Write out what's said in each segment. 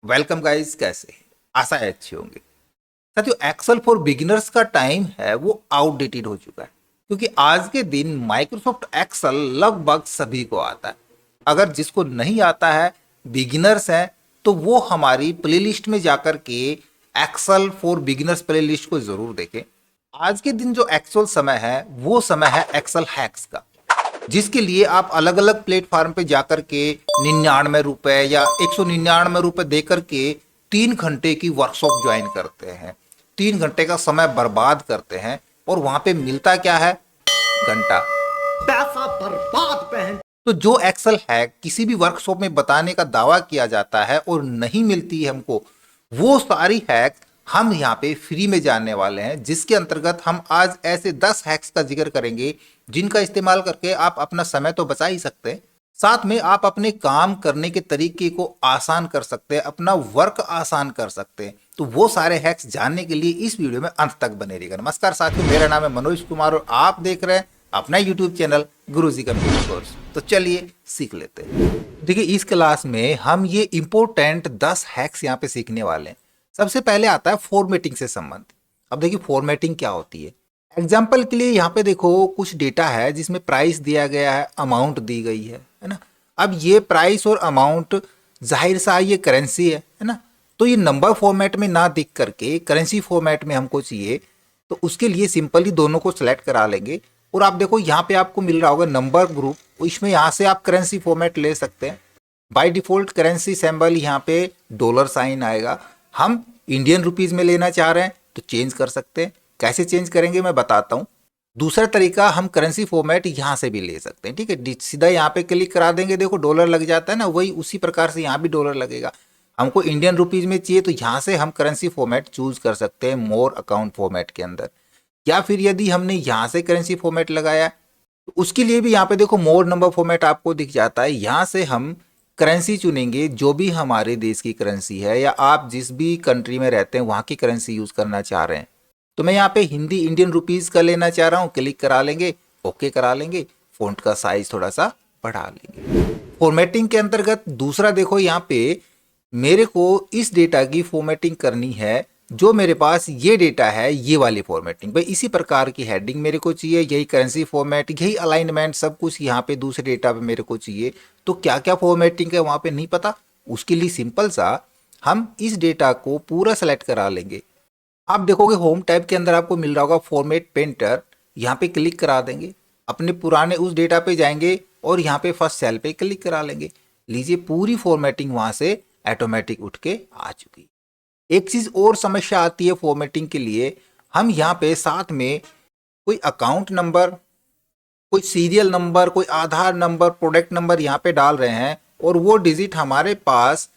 Welcome guys, कैसे हैं? आशा है अच्छे होंगे। साथियों, एक्सेल फॉर बिगिनर्स का टाइम है वो आउटडेटेड हो चुका है, क्योंकि आज के दिन माइक्रोसॉफ्ट एक्सेल लगभग सभी को आता है। अगर जिसको नहीं आता है, बिगिनर्स हैं, तो वो हमारी प्लेलिस्ट में जाकर के एक्सेल फॉर बिगिनर्स प्लेलिस्ट को जरूर देखें। आज के दिन जो एक्चुअल समय है वो समय है एक्सेल हैक्स का, जिसके लिए आप अलग अलग प्लेटफॉर्म पे जाकर के 99 रुपए या 199 रुपए देकर के 3 घंटे की वर्कशॉप ज्वाइन करते हैं। 3 घंटे का समय बर्बाद करते हैं और वहां पे मिलता क्या है? घंटा। पैसा बर्बाद पहन। तो जो एक्सेल है किसी भी वर्कशॉप में बताने का दावा किया जाता है और नहीं मिलती है हमको, वो सारी हैक हम यहाँ पे फ्री में जानने वाले हैं, जिसके अंतर्गत हम आज ऐसे 10 हैक्स का जिक्र करेंगे जिनका इस्तेमाल करके आप अपना समय तो बचा ही सकते हैं, साथ में आप अपने काम करने के तरीके को आसान कर सकते हैं, अपना वर्क आसान कर सकते हैं। तो वो सारे हैक्स जानने के लिए इस वीडियो में अंत तक बने रहिएगा। नमस्कार साथियों, मेरा नाम है मनोज कुमार और आप देख रहे हैं अपना यूट्यूब चैनल गुरुजी कंप्यूटर कोर्स। तो चलिए सीख लेते हैं। देखिए, इस क्लास में हम ये इंपॉर्टेंट 10 हैक्स यहाँ पे सीखने वाले हैं। सबसे पहले आता है फॉर्मेटिंग से संबंधित। अब देखिए फॉर्मेटिंग क्या होती है। एग्जाम्पल के लिए यहाँ पे देखो कुछ डेटा है जिसमें प्राइस दिया गया है, अमाउंट दी गई है ना। अब ये प्राइस और अमाउंट जाहिर सा ये करेंसी है ना। तो ये नंबर फॉर्मेट में ना दिख करके करेंसी फॉर्मेट में हमको चाहिए, तो उसके लिए सिंपली दोनों को सिलेक्ट करा लेंगे। और आप देखो यहाँ पे आपको मिल रहा होगा नंबर ग्रुप, इसमें यहाँ से आप करेंसी फॉर्मेट ले सकते हैं। बाय डिफॉल्ट करेंसी सिंबल यहाँ पे डॉलर साइन आएगा। हम इंडियन रुपीज में लेना चाह रहे हैं तो चेंज कर सकते हैं। कैसे चेंज करेंगे मैं बताता हूँ। दूसरा तरीका, हम करेंसी फॉर्मेट यहाँ से भी ले सकते हैं। ठीक है, सीधा यहाँ पे क्लिक करा देंगे, देखो डॉलर लग जाता है ना, वही उसी प्रकार से यहाँ भी डॉलर लगेगा। हमको इंडियन रुपीज में चाहिए तो यहाँ से हम करेंसी फॉर्मेट चूज कर सकते हैं मोर अकाउंट फॉर्मेट के अंदर। या फिर यदि हमने यहाँ से करेंसी फॉर्मेट लगाया तो उसके लिए भी यहाँ पे देखो मोर नंबर फॉर्मेट आपको दिख जाता है। यहाँ से हम करेंसी चुनेंगे जो भी हमारे देश की करेंसी है, या आप जिस भी कंट्री में रहते हैं वहाँ की करेंसी यूज करना चाह रहे हैं। तो मैं यहाँ पे हिंदी इंडियन रुपीज का लेना चाह रहा हूँ, क्लिक करा लेंगे, ओके करा लेंगे, फॉन्ट का साइज थोड़ा सा बढ़ा लेंगे। फॉर्मेटिंग के अंतर्गत दूसरा देखो, यहाँ पे मेरे को इस डेटा की फॉर्मेटिंग करनी है। जो मेरे पास ये डेटा है ये वाली फॉर्मेटिंग, भाई इसी प्रकार की हेडिंग मेरे को चाहिए, यही करेंसी फॉर्मेट, यही अलाइनमेंट, सब कुछ यहाँ पे दूसरे डेटा पे मेरे को चाहिए। तो क्या क्या फॉर्मेटिंग है वहाँ पे नहीं पता, उसके लिए सिंपल सा हम इस डेटा को पूरा सेलेक्ट करा लेंगे। आप देखोगे होम टैब के अंदर आपको मिल रहा होगा फॉर्मेट पेंटर, यहाँ पे क्लिक करा देंगे, अपने पुराने उस डेटा पे जाएंगे और यहाँ पे फर्स्ट सेल पे क्लिक करा लेंगे। लीजिए पूरी फॉर्मेटिंग वहाँ से ऑटोमेटिक उठ के आ चुकी। एक चीज और समस्या आती है फॉर्मेटिंग के लिए, हम यहाँ पे साथ में कोई अकाउंट नंबर, कोई सीरियल नंबर, कोई आधार नंबर, प्रोडक्ट नंबर यहाँ पे डाल रहे हैं और वो डिजिट हमारे पास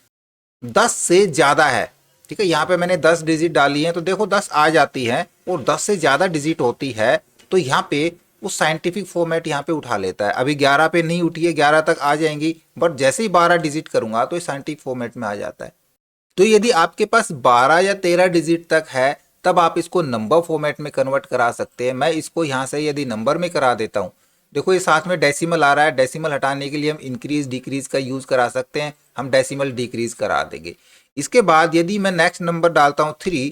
10 से ज़्यादा है। ठीक है, यहाँ पे मैंने 10 डिजिट डाली है तो देखो 10 आ जाती है, और 10 से ज़्यादा डिजिट होती है तो यहाँ पे वो साइंटिफिक फॉर्मेट यहाँ पे उठा लेता है। अभी 11 पे नहीं उठी है, 11 तक आ जाएंगी, बट जैसे ही 12 डिजिट करूंगा तो ये साइंटिफिक फॉर्मेट में आ जाता है। तो यदि आपके पास 12 या 13 डिजिट तक है तब आप इसको नंबर फॉर्मेट में कन्वर्ट करा सकते हैं। मैं इसको यहाँ से यदि नंबर में करा देता हूँ, देखो ये साथ में डेसिमल आ रहा है, डेसिमल हटाने के लिए हम इंक्रीज डिक्रीज का यूज करा सकते हैं, हम डेसिमल डिक्रीज करा देंगे। इसके बाद यदि मैं नेक्स्ट नंबर डालता हूँ 3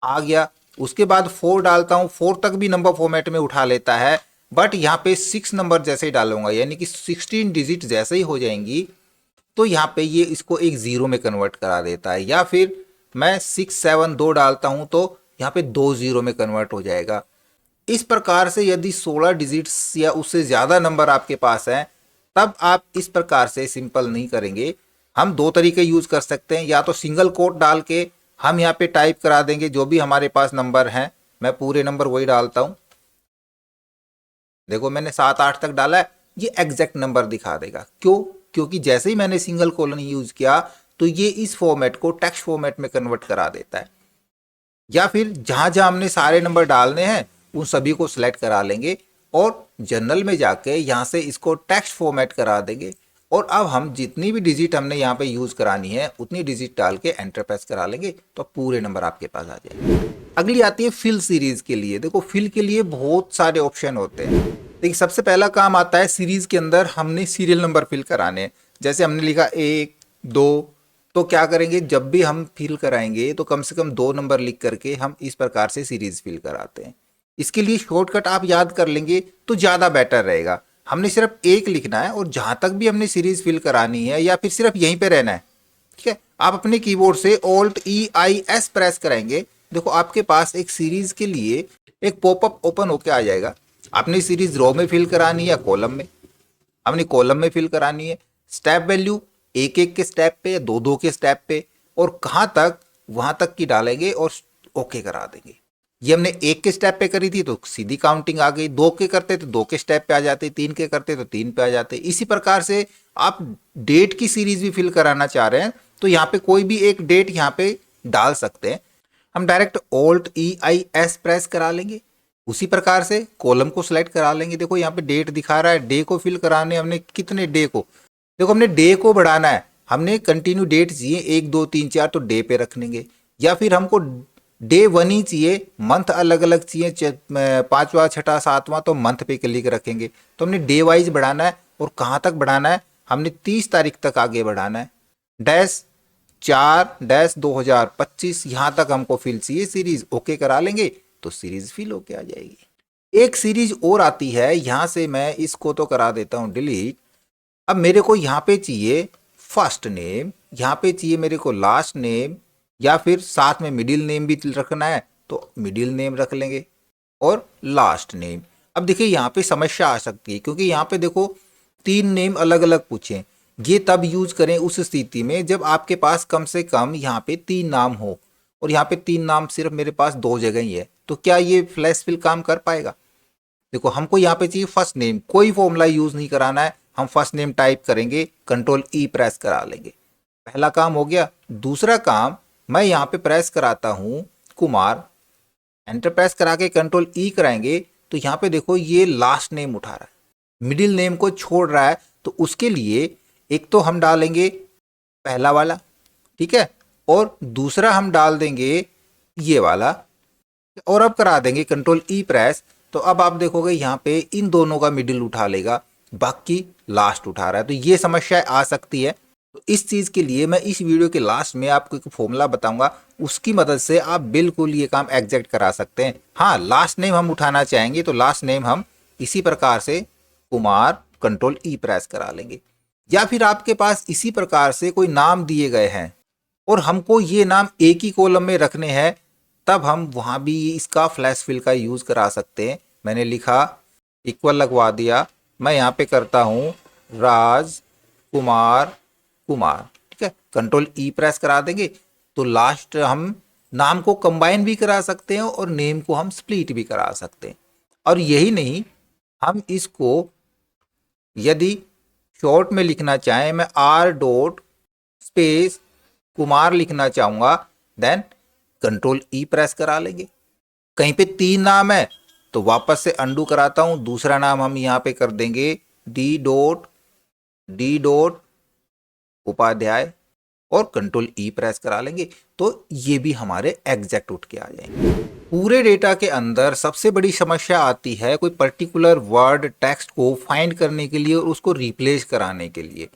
आ गया, उसके बाद 4 डालता हूँ, 4 तक भी नंबर फॉर्मेट में उठा लेता है। बट यहाँ पे 6 नंबर जैसे ही डालूंगा, यानी कि 16 डिजिट जैसे ही हो जाएंगी, तो यहाँ पे ये इसको एक जीरो में कन्वर्ट करा देता है। या फिर मैं 6 7 2 डालता हूँ तो यहाँ पे 2 जीरो में कन्वर्ट हो जाएगा। इस प्रकार से यदि 16 डिजिट्स या उससे ज़्यादा नंबर आपके पास हैं तब आप इस प्रकार से सिंपल नहीं करेंगे। हम दो तरीके यूज कर सकते हैं, या तो सिंगल कोट डाल के हम यहाँ पे टाइप करा देंगे जो भी हमारे पास नंबर हैं, मैं पूरे नंबर वही डालता हूँ। देखो मैंने 7 8 तक डाला है, ये एग्जैक्ट नंबर दिखा देगा। क्यों? क्योंकि जैसे ही मैंने सिंगल कोलन यूज किया तो ये इस फॉर्मेट को टेक्स्ट फॉर्मेट में कन्वर्ट करा देता है। या फिर जहां जहां हमने सारे नंबर डालने हैं उन सभी को सिलेक्ट करा लेंगे और जनरल में जाके यहाँ से इसको टेक्स्ट फॉर्मेट करा देंगे। और अब हम जितनी भी डिजिट हमने यहाँ पे यूज करानी है उतनी डिजिट डाल के एंटर प्रेस करा लेंगे तो पूरे नंबर आपके पास आ जाएंगे। अगली आती है फिल सीरीज के लिए। देखो फिल के लिए बहुत सारे ऑप्शन होते हैं। देखिए सबसे पहला काम आता है सीरीज के अंदर हमने सीरियल नंबर फिल कराने हैं। जैसे हमने लिखा 1 2 तो क्या करेंगे, जब भी हम फिल कराएंगे तो कम से कम 2 नंबर लिख करके हम इस प्रकार से सीरीज फिल कराते हैं। इसके लिए शॉर्टकट आप याद कर लेंगे तो ज़्यादा बेटर रहेगा। हमने सिर्फ एक लिखना है और जहाँ तक भी हमने सीरीज फिल करानी है या फिर सिर्फ यहीं पे रहना है, ठीक है। आप अपने कीबोर्ड से Alt+E+I+S प्रेस कराएंगे, देखो आपके पास एक सीरीज के लिए एक पॉपअप ओपन होके आ जाएगा। आपने सीरीज रो में फिल करानी है या कॉलम में, हमने कॉलम में फिल करानी है। स्टेप वैल्यू एक एक के स्टेप पे या दो दो के स्टेप पे, और कहाँ तक वहाँ तक की डालेंगे और ओके करा देंगे। ये हमने एक के स्टेप पे करी थी तो सीधी काउंटिंग आ गई, दो के करते तो दो के स्टेप पे आ जाते, तीन के करते तो तीन पे आ जाते। इसी प्रकार से आप डेट की सीरीज भी फिल कराना चाह रहे हैं तो यहाँ पे कोई भी एक डेट यहाँ पे डाल सकते हैं। हम डायरेक्ट Alt+E+I+S प्रेस करा लेंगे। उसी प्रकार से कॉलम को सिलेक्ट करा लेंगे। देखो यहाँ पे डेट दिखा रहा है, डे को फिल कराने हमने कितने डे को, देखो हमने डे को बढ़ाना है, हमने कंटिन्यू डेट चाहिए 1 2 3 4 तो डे पे रख लेंगे, या फिर हमको डे 1 ही चाहिए, मंथ अलग अलग चाहिए 5वां 6वां 7वां तो मंथ पे क्लिक रखेंगे। तो हमने डे वाइज बढ़ाना है और कहाँ तक बढ़ाना है, हमने 30 तारीख तक आगे बढ़ाना है। -4-2025 यहाँ तक हमको फिल चाहिए सीरीज, ओके करा लेंगे तो सीरीज फिल होके आ जाएगी। एक सीरीज और आती है, यहाँ से मैं इसको तो करा देता हूँ डिलीट। अब मेरे को यहाँ पे चाहिए फर्स्ट नेम, यहाँ पे चाहिए मेरे को लास्ट नेम, या फिर साथ में मिडिल नेम भी रखना है तो मिडिल नेम रख लेंगे और लास्ट नेम। अब देखिए यहाँ पे समस्या आ सकती है क्योंकि यहाँ पे देखो 3 नेम अलग अलग पूछे। ये तब यूज करें उस स्थिति में जब आपके पास कम से कम यहाँ पे 3 नाम हो, और यहाँ पे 3 नाम सिर्फ मेरे पास 2 जगह ही है, तो क्या ये फ्लैश फिल काम कर पाएगा? देखो हमको यहाँ पे चाहिए फर्स्ट नेम, कोई फॉर्मूला यूज नहीं कराना है, हम फर्स्ट नेम टाइप करेंगे, Ctrl+E प्रेस करा लेंगे, पहला काम हो गया। दूसरा काम मैं यहाँ पे प्रेस कराता हूँ कुमार, एंटर प्रेस करा के Ctrl+E कराएंगे तो यहाँ पे देखो ये लास्ट नेम उठा रहा है, मिडिल नेम को छोड़ रहा है। तो उसके लिए एक तो हम डालेंगे पहला वाला, ठीक है, और दूसरा हम डाल देंगे ये वाला, और अब करा देंगे Ctrl+E प्रेस। तो अब आप देखोगे यहाँ पे इन दोनों का मिडिल उठा लेगा, बाकी लास्ट उठा रहा है, तो ये समस्या आ सकती है। तो इस चीज़ के लिए मैं इस वीडियो के लास्ट में आपको एक फॉर्मूला बताऊंगा, उसकी मदद से आप बिल्कुल ये काम एग्जैक्ट करा सकते हैं। हाँ, लास्ट नेम हम उठाना चाहेंगे तो लास्ट नेम हम इसी प्रकार से कुमार Ctrl+E प्रेस करा लेंगे, या फिर आपके पास इसी प्रकार से कोई नाम दिए गए हैं और हमको ये नाम एक ही कॉलम में रखने हैं, तब हम वहाँ भी इसका फ्लैश फिल का यूज़ करा सकते हैं। मैंने लिखा इक्वल लगवा दिया, मैं यहाँ पे करता हूँ राज कुमार कुमार, ठीक है, Ctrl+E प्रेस करा देंगे तो लास्ट हम नाम को कंबाइन भी करा सकते हैं और नेम को हम स्प्लिट भी करा सकते हैं। और यही नहीं, हम इसको यदि शॉर्ट में लिखना चाहें, मैं R.स्पेस कुमार लिखना चाहूँगा, देन Ctrl+E प्रेस करा लेंगे। कहीं पे 3 नाम है तो वापस से अंडू कराता हूँ, दूसरा नाम हम यहाँ पे कर देंगे D. उपाध्याय और Ctrl+E प्रेस करा लेंगे, तो ये भी हमारे एग्जैक्ट उठ के आ जाएंगे। पूरे डेटा के अंदर सबसे बड़ी समस्या आती है कोई पर्टिकुलर वर्ड टेक्स्ट को फाइंड करने के लिए और उसको रिप्लेस कराने के लिए।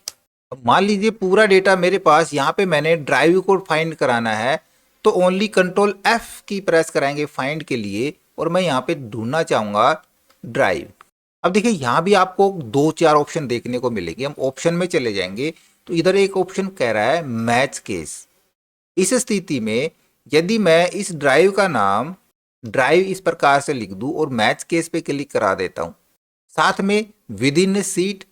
मान लीजिए पूरा डेटा मेरे पास, यहाँ पे मैंने ड्राइव को फाइंड कराना है तो ओनली Ctrl+F की प्रेस कराएंगे फाइंड के लिए, और मैं यहाँ पे ढूंढना चाहूँगा ड्राइव। अब देखिए यहाँ भी आपको 2-4 ऑप्शन देखने को मिलेगी। हम ऑप्शन में चले जाएंगे तो इधर एक ऑप्शन कह रहा है मैच केस। इस स्थिति में यदि मैं इस ड्राइव का नाम ड्राइव इस प्रकार से लिख दूं और मैच केस पे क्लिक करा देता हूं, साथ में within sheet,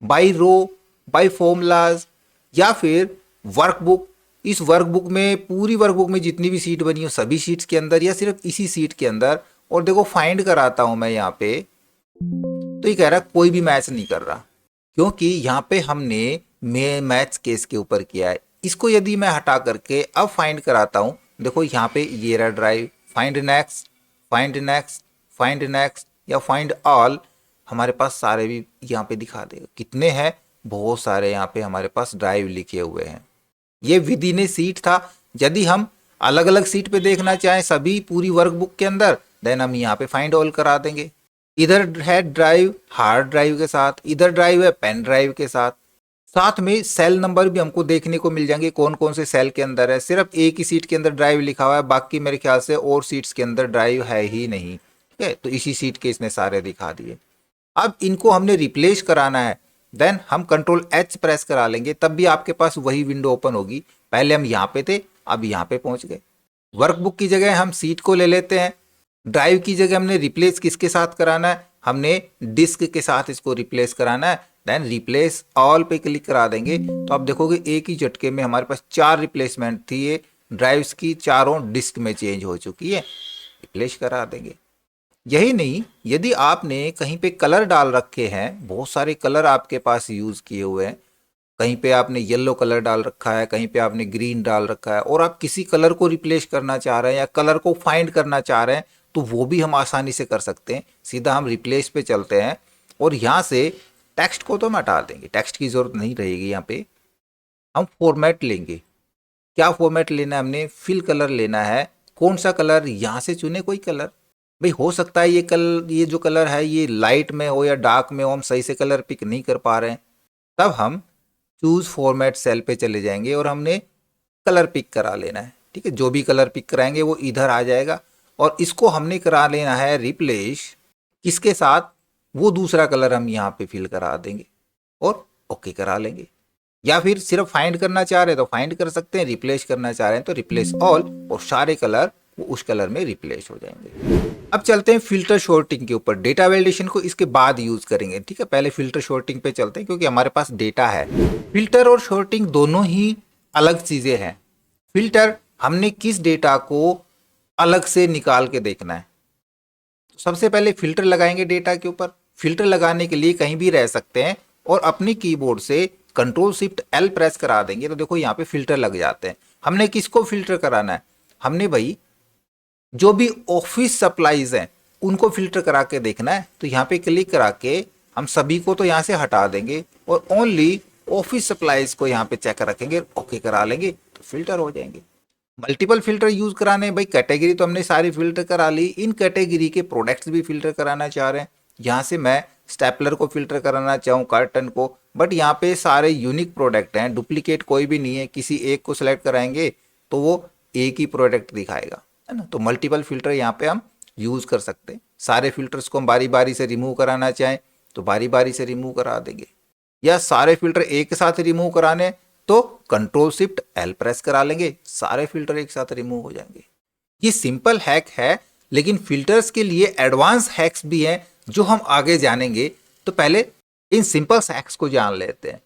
by row, by formulas, या फिर वर्कबुक, इस वर्कबुक में पूरी वर्कबुक में जितनी भी सीट बनी हो सभी सीट्स के अंदर या सिर्फ इसी सीट के अंदर, और देखो फाइंड कराता हूं मैं यहाँ पे, तो ये कह रहा है कोई भी मैच नहीं कर रहा, क्योंकि यहाँ पे हमने मैच केस के ऊपर किया है। इसको यदि मैं हटा करके अब फाइंड कराता हूँ, देखो यहाँ पे ये रहा drive, find next, find next, find next या फाइंड ऑल, हमारे पास सारे भी यहाँ पे दिखा देगा। कितने हैं? बहुत सारे यहाँ पे हमारे पास ड्राइव लिखे हुए हैं। ये विद इन ए सीट था। यदि हम अलग अलग सीट पे देखना चाहें सभी पूरी वर्कबुक के अंदर, देन हम यहाँ पे फाइंड ऑल करा देंगे। इधर है ड्राइव हार्ड ड्राइव के साथ, इधर ड्राइव है पेन ड्राइव के साथ। साथ में सेल नंबर भी हमको देखने को मिल जाएंगे, कौन कौन से सेल के अंदर है। सिर्फ एक ही सीट के अंदर ड्राइव लिखा हुआ है, बाकी मेरे ख्याल से और सीट्स के अंदर ड्राइव है ही नहीं, ठीक है। तो इसी सीट के इसने सारे दिखा दिए। अब इनको हमने रिप्लेस कराना है, देन हम कंट्रोल एच प्रेस करा लेंगे, तब भी आपके पास वही विंडो ओपन होगी। पहले हम यहाँ पे थे, अब यहाँ पे पहुंच गए। वर्कबुक की जगह हम सीट को ले लेते हैं। ड्राइव की जगह हमने रिप्लेस किसके साथ कराना है, हमने डिस्क के साथ इसको रिप्लेस कराना है। देन रिप्लेस ऑल पे क्लिक करा देंगे, तो आप देखोगे एक ही झटके में हमारे पास 4 रिप्लेसमेंट थी, ये ड्राइव्स की चारों डिस्क में चेंज हो चुकी है। रिप्लेस करा देंगे। यही नहीं, यदि आपने कहीं पे कलर डाल रखे हैं, बहुत सारे कलर आपके पास यूज किए हुए हैं, कहीं पे आपने येलो कलर डाल रखा है, कहीं पे आपने ग्रीन डाल रखा है, और आप किसी कलर को रिप्लेस करना चाह रहे हैं या कलर को फाइंड करना चाह रहे हैं, तो वो भी हम आसानी से कर सकते हैं। सीधा हम रिप्लेस पे चलते हैं और यहाँ से टेक्स्ट को तो हम हटा देंगे, टेक्स्ट की जरूरत नहीं रहेगी। यहाँ पे हम फॉर्मेट लेंगे। क्या फॉर्मेट लेना है, हमने फिल कलर लेना है। कौन सा कलर, यहाँ से चुने कोई कलर। भाई हो सकता है ये जो कलर है ये लाइट में हो या डार्क में हो, हम सही से कलर पिक नहीं कर पा रहे हैं, तब हम चूज फॉर्मेट सेल पे चले जाएंगे और हमने कलर पिक करा लेना है, ठीक है। जो भी कलर पिक कराएंगे वो इधर आ जाएगा, और इसको हमने करा लेना है रिप्लेस किसके साथ, वो दूसरा कलर हम यहाँ पे फिल करा देंगे और ओके करा लेंगे। या फिर सिर्फ फाइंड करना चाह रहे हैं तो फाइंड कर सकते हैं, रिप्लेस करना चाह रहे हैं तो रिप्लेस ऑल, और सारे कलर वो उस कलर में रिप्लेस हो जाएंगे। अब चलते हैं फिल्टर शॉर्टिंग के ऊपर। डेटा वैलिडेशन को इसके बाद यूज करेंगे, ठीक है। पहले फिल्टर शॉर्टिंग पे चलते हैं क्योंकि हमारे पास डेटा है। फिल्टर और शॉर्टिंग दोनों ही अलग चीजें हैं। फिल्टर, हमने किस डेटा को अलग से निकाल के देखना है। सबसे पहले फिल्टर लगाएंगे डेटा के ऊपर। फिल्टर लगाने के लिए कहीं भी रह सकते हैं और अपनी कीबोर्ड से कंट्रोल शिफ्ट एल प्रेस करा देंगे, तो देखो यहाँ पे फिल्टर लग जाते हैं। हमने किसको फिल्टर कराना है, हमने भाई जो भी ऑफिस सप्लाईज हैं उनको फिल्टर करा के देखना है। तो यहाँ पे क्लिक करा के हम सभी को तो यहाँ से हटा देंगे और ओनली ऑफिस सप्लाईज को यहाँ पे चेक रखेंगे, ओके करा लेंगे, तो फिल्टर हो जाएंगे। मल्टीपल फिल्टर यूज कराने, भाई कैटेगरी तो हमने सारी फिल्टर करा ली, इन कैटेगरी के प्रोडक्ट्स भी फिल्टर कराना चाह रहे हैं। यहाँ से मैं स्टेपलर को फिल्टर कराना चाहूँ, कार्टन को, बट यहाँ पे सारे यूनिक प्रोडक्ट हैं, डुप्लीकेट कोई भी नहीं है। किसी एक को सिलेक्ट कराएंगे तो वो एक ही प्रोडक्ट दिखाएगा, है ना। तो मल्टीपल फिल्टर यहाँ पे हम यूज कर सकते हैं। सारे फिल्टर्स को हम बारी बारी से रिमूव कराना चाहें तो बारी बारी से रिमूव करा देंगे, या सारे फिल्टर एक साथ रिमूव कराने तो कंट्रोल शिफ्ट एल प्रेस करा लेंगे, सारे फिल्टर एक साथ रिमूव हो जाएंगे। ये सिंपल हैक है, लेकिन फिल्टर्स के लिए एडवांस हैक्स भी हैं जो हम आगे जानेंगे। तो पहले इन सिंपल हैक्स को जान लेते हैं।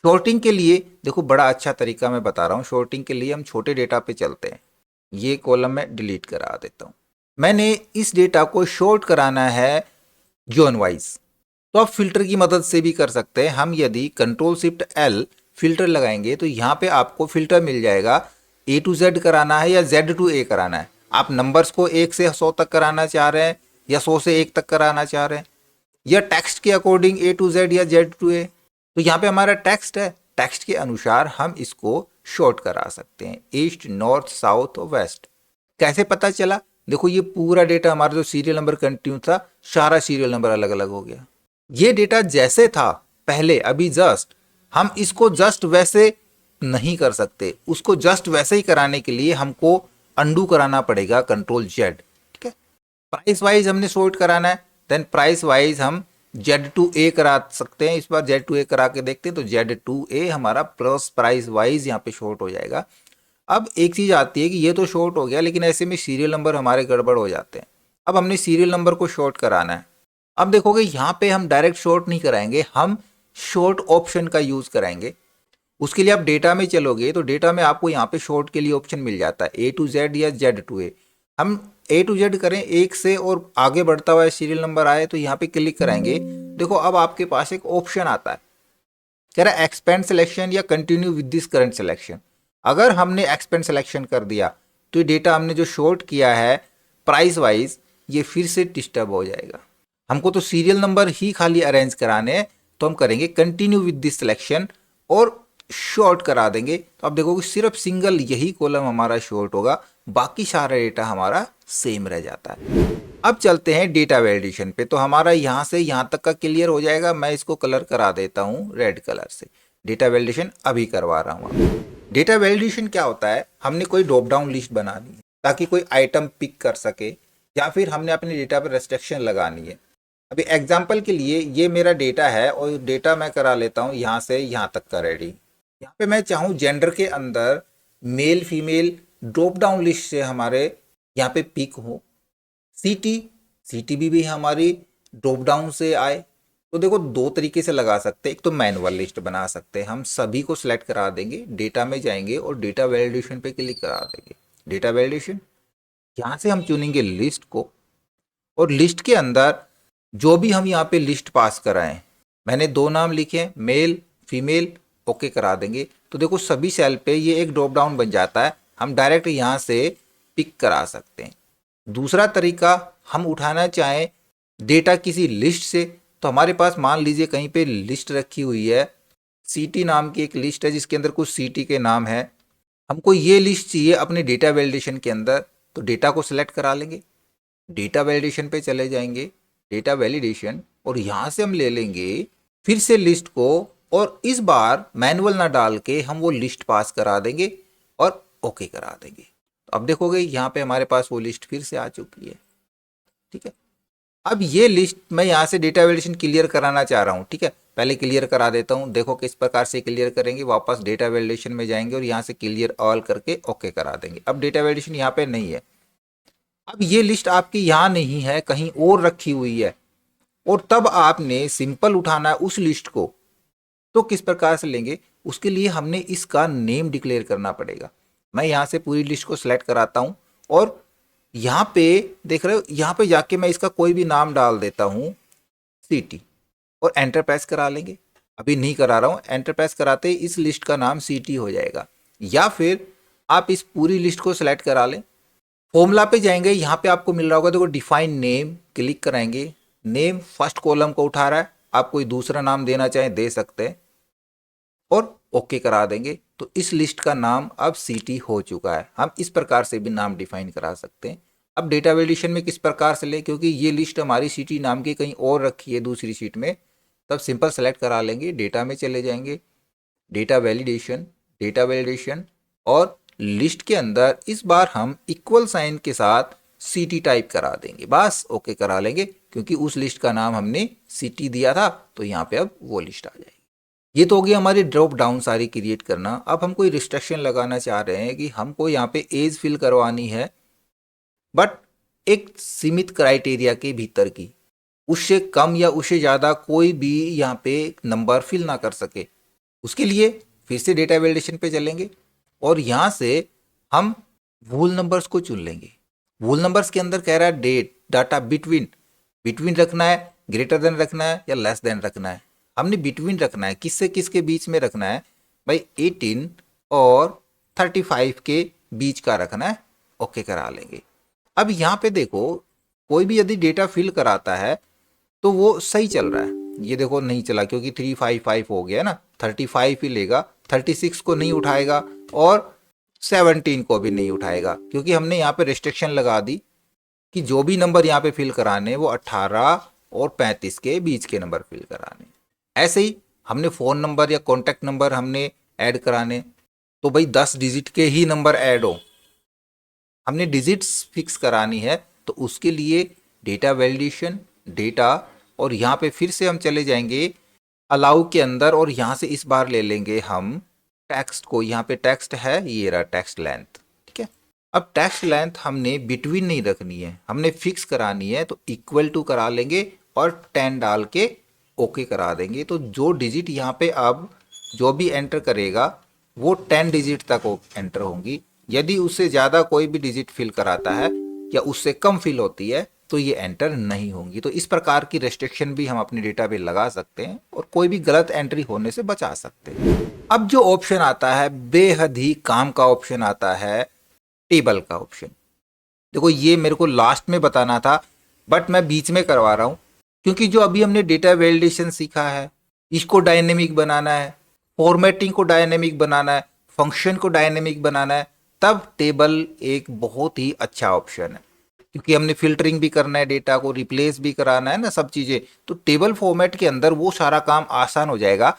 शॉर्टिंग के लिए देखो बड़ा अच्छा तरीका मैं बता रहा हूँ। शॉर्टिंग के लिए हम छोटे डेटा पे चलते हैं। ये कॉलम में डिलीट करा देता हूँ। मैंने इस डेटा को शॉर्ट कराना है जोन वाइज, तो आप फिल्टर की मदद से भी कर सकते हैं। हम यदि कंट्रोल शिफ्ट एल फिल्टर लगाएंगे तो यहाँ पे आपको फिल्टर मिल जाएगा। A to Z कराना है या Z to A कराना है। आप नंबर्स को 1 से 100 तक कराना चाह रहे हैं या 100 से 1 तक कराना चाह रहे हैं, या टेक्स्ट के अकॉर्डिंग A to Z या Z to A। तो यहाँ पे हमारा टेक्स्ट है, टेक्स्ट के अनुसार हम इसको शॉर्ट करा सकते हैं, ईस्ट, नॉर्थ, साउथ और वेस्ट। कैसे पता चला, देखो ये पूरा डेटा हमारा जो सीरियल नंबर कंटिन्यू था, सारा सीरियल नंबर अलग अलग हो गया। ये डेटा जैसे था पहले, अभी जस्ट हम इसको जस्ट वैसे नहीं कर सकते। उसको जस्ट वैसे ही कराने के लिए हमको अंडू कराना पड़ेगा, कंट्रोल जेड, ठीक है। प्राइस वाइज हमने सॉर्ट कराना है, देन प्राइस वाइज हम जेड टू ए करा सकते हैं। इस बार जेड टू ए करा के देखते हैं, तो जेड टू ए हमारा प्लस प्राइस वाइज यहाँ पे शॉर्ट हो जाएगा। अब एक चीज आती है कि ये तो शॉर्ट हो गया, लेकिन ऐसे में सीरियल नंबर हमारे गड़बड़ हो जाते हैं। अब हमने सीरियल नंबर को शॉर्ट कराना है। अब देखोगे यहाँ पे हम डायरेक्ट शॉर्ट नहीं कराएंगे, हम शॉर्ट ऑप्शन का यूज कराएंगे। उसके लिए आप डेटा में चलोगे तो डेटा में आपको यहाँ पे शॉर्ट के लिए ऑप्शन मिल जाता है, A to Z या Z to A। हम A to Z करें एक से और आगे बढ़ता हुआ सीरियल नंबर आए तो यहाँ पे क्लिक कराएंगे। देखो अब आपके पास एक ऑप्शन आता है, कह रहा है एक्सपेंड सिलेक्शन या continue with this current selection. अगर हमने एक्सपेंड सिलेक्शन कर दिया तो ये डेटा हमने जो शॉर्ट किया है प्राइस वाइज, ये फिर से डिस्टर्ब हो जाएगा। हमको तो सीरियल नंबर ही खाली अरेंज कराने हैं, तो हम करेंगे कंटिन्यू विद दिस सिलेक्शन और शॉर्ट करा देंगे। तो आप देखोगे सिर्फ सिंगल यही कॉलम हमारा शॉर्ट होगा, बाकी सारा डेटा हमारा सेम रह जाता है। अब चलते हैं डेटा वैलिडेशन पे। तो हमारा यहाँ से यहाँ तक का क्लियर हो जाएगा। मैं इसको कलर करा देता हूँ रेड कलर से। डेटा वैलिडेशन अभी करवा रहा हूँ। डेटा वैलिडेशन क्या होता है, हमने कोई ड्रॉप डाउन लिस्ट बनानी है ताकि कोई आइटम पिक कर सके, या फिर हमने अपने डेटा पर रेस्ट्रिक्शन लगानी है। अभी एग्जांपल के लिए ये मेरा डेटा है और डेटा मैं करा लेता हूँ यहाँ से यहाँ तक का रेडी। यहाँ पे मैं चाहूँ जेंडर के अंदर male female drop down list से हमारे यहाँ पे पिक हो, सीटी भी हमारी ड्रॉप डाउन से आए। तो देखो दो तरीके से लगा सकते हैं, एक तो मैनुअल लिस्ट बना सकते हैं, हम सभी को सिलेक्ट करा देंगे, डेटा में जाएंगे और डेटा वैलिडेशन पे क्लिक करा देंगे। डेटा वैलिडेशन, यहाँ से हम चुनेंगे लिस्ट को, और लिस्ट के अंदर जो भी हम यहाँ पे लिस्ट पास कराएं, मैंने 2 नाम लिखे हैं मेल फीमेल, ओके करा देंगे। तो देखो सभी सेल पे ये एक ड्रॉप डाउन बन जाता है, हम डायरेक्ट यहाँ से पिक करा सकते हैं। दूसरा तरीका, हम उठाना चाहें डेटा किसी लिस्ट से, तो हमारे पास मान लीजिए कहीं पे लिस्ट रखी हुई है, सीटी नाम की एक लिस्ट है जिसके अंदर कुछ सीटी के नाम है, हमको ये लिस्ट चाहिए अपने डेटा वैलिडेशन के अंदर, तो डेटा को सिलेक्ट करा लेंगे, डेटा वैलिडेशन पे चले जाएंगे, डेटा वैलिडेशन, और यहाँ से हम ले लेंगे फिर से लिस्ट को, और इस बार मैनुअल ना डाल के हम वो लिस्ट पास करा देंगे और ओके करा देंगे। तो अब देखोगे यहाँ पे हमारे पास वो लिस्ट फिर से आ चुकी है। ठीक है, अब ये लिस्ट मैं यहाँ से डेटा वैलिडेशन क्लियर कराना चाह रहा हूँ। ठीक है, पहले क्लियर करा देता हूँ, देखो किस प्रकार से क्लियर करेंगे, वापस डेटा वैलिडेशन में जाएंगे और यहाँ से क्लियर ऑल करके ओके करा देंगे। अब डेटा वैलिडेशन यहाँ पे नहीं है, अब ये लिस्ट आपकी यहाँ नहीं है, कहीं और रखी हुई है, और तब आपने सिंपल उठाना है उस लिस्ट को, तो किस प्रकार से लेंगे, उसके लिए हमने इसका नेम डिक्लेयर करना पड़ेगा। मैं यहाँ से पूरी लिस्ट को सिलेक्ट कराता हूँ और यहाँ पे देख रहे हो, यहाँ पे जाके मैं इसका कोई भी नाम डाल देता हूँ सीटी, और एंटर प्रेस करा लेंगे। अभी नहीं करा रहा हूँ, एंटर प्रेस कराते ही इस लिस्ट का नाम सीटी हो जाएगा। या फिर आप इस पूरी लिस्ट को सिलेक्ट करा लें, फॉर्मूला पे जाएंगे, यहाँ पे आपको मिल रहा होगा देखो डिफाइन नेम, क्लिक कराएंगे, नेम फर्स्ट कॉलम को उठा रहा है, आप कोई दूसरा नाम देना चाहें दे सकते हैं, और ओके करा देंगे। तो इस लिस्ट का नाम अब सीटी हो चुका है। हम इस प्रकार से भी नाम डिफाइन करा सकते हैं। अब डेटा वैलिडेशन में किस प्रकार से ले, क्योंकि ये लिस्ट हमारी सीटी नाम की कहीं और रखी है दूसरी शीट में, तब सिंपल सेलेक्ट करा लेंगे, डेटा में चले जाएंगे, डेटा वैलिडेशन, और लिस्ट के अंदर इस बार हम इक्वल साइन के साथ सीटी टाइप करा देंगे, बस ओके करा लेंगे, क्योंकि उस लिस्ट का नाम हमने सीटी दिया था, तो यहाँ पे अब वो लिस्ट आ जाएगी। ये तो हो गया हमारी ड्रॉप डाउन सारी क्रिएट करना। अब हम कोई रिस्ट्रिक्शन लगाना चाह रहे हैं कि हमको यहाँ पे एज फिल करवानी है, बट एक सीमित क्राइटेरिया के भीतर की, उससे कम या उससे ज़्यादा कोई भी यहाँ पे नंबर फिल ना कर सके। उसके लिए फिर से डेटा वैलिडेशन पे चलेंगे और यहाँ से हम वूल नंबर्स को चुन लेंगे। वूल नंबर्स के अंदर कह रहा है डेट डाटा बिटवीन रखना है, ग्रेटर देन रखना है या लेस देन रखना है। हमने बिटवीन रखना है, किससे किसके बीच में रखना है भाई, 18 और 35 के बीच का रखना है, ओके करा लेंगे। अब यहाँ पे देखो कोई भी यदि डेटा फिल कराता है तो वो सही चल रहा है, ये देखो नहीं चला क्योंकि 355 हो गया ना, 35 ही लेगा, 36 को नहीं उठाएगा और 17 को भी नहीं उठाएगा, क्योंकि हमने यहाँ पे रिस्ट्रिक्शन लगा दी कि जो भी नंबर यहाँ पे फिल कराने वो 18 और 35 के बीच के नंबर फिल कराने। ऐसे ही हमने फ़ोन नंबर या कॉन्टैक्ट नंबर हमने ऐड कराने, तो भाई 10 डिजिट के ही नंबर ऐड हो, हमने डिजिट्स फिक्स करानी है, तो उसके लिए डेटा वैलिडेशन, डेटा, और यहाँ पे फिर से हम चले जाएंगे अलाउ के अंदर, और यहाँ से इस बार ले लेंगे हम टेक्स्ट को, यहाँ पे टेक्स्ट है, ये रहा टेक्स्ट लेंथ। ठीक है, अब टेक्स्ट लेंथ हमने बिटवीन नहीं रखनी है, हमने फिक्स करानी है, तो इक्वल टू करा लेंगे और 10 डाल के ओके करा देंगे। तो जो डिजिट यहाँ पे अब जो भी एंटर करेगा वो 10 डिजिट तक एंटर होंगी। यदि उससे ज़्यादा कोई भी डिजिट फिल कराता है या उससे कम फिल होती है तो ये एंटर नहीं होंगी। तो इस प्रकार की रेस्ट्रिक्शन भी हम अपने डेटा पे लगा सकते हैं और कोई भी गलत एंट्री होने से बचा सकते हैं। अब जो ऑप्शन आता है बेहद ही काम का ऑप्शन आता है, टेबल का ऑप्शन। देखो ये मेरे को लास्ट में बताना था बट मैं बीच में करवा रहा हूँ, क्योंकि जो अभी हमने डेटा वैलिडेशन सीखा है इसको डायनेमिक बनाना है, फॉर्मेटिंग को डायनेमिक बनाना है, फंक्शन को डायनेमिक बनाना है, तब टेबल एक बहुत ही अच्छा ऑप्शन है। क्योंकि हमने फिल्टरिंग भी करना है, डेटा को रिप्लेस भी कराना है ना, सब चीज़ें, तो टेबल फॉर्मेट के अंदर वो सारा काम आसान हो जाएगा।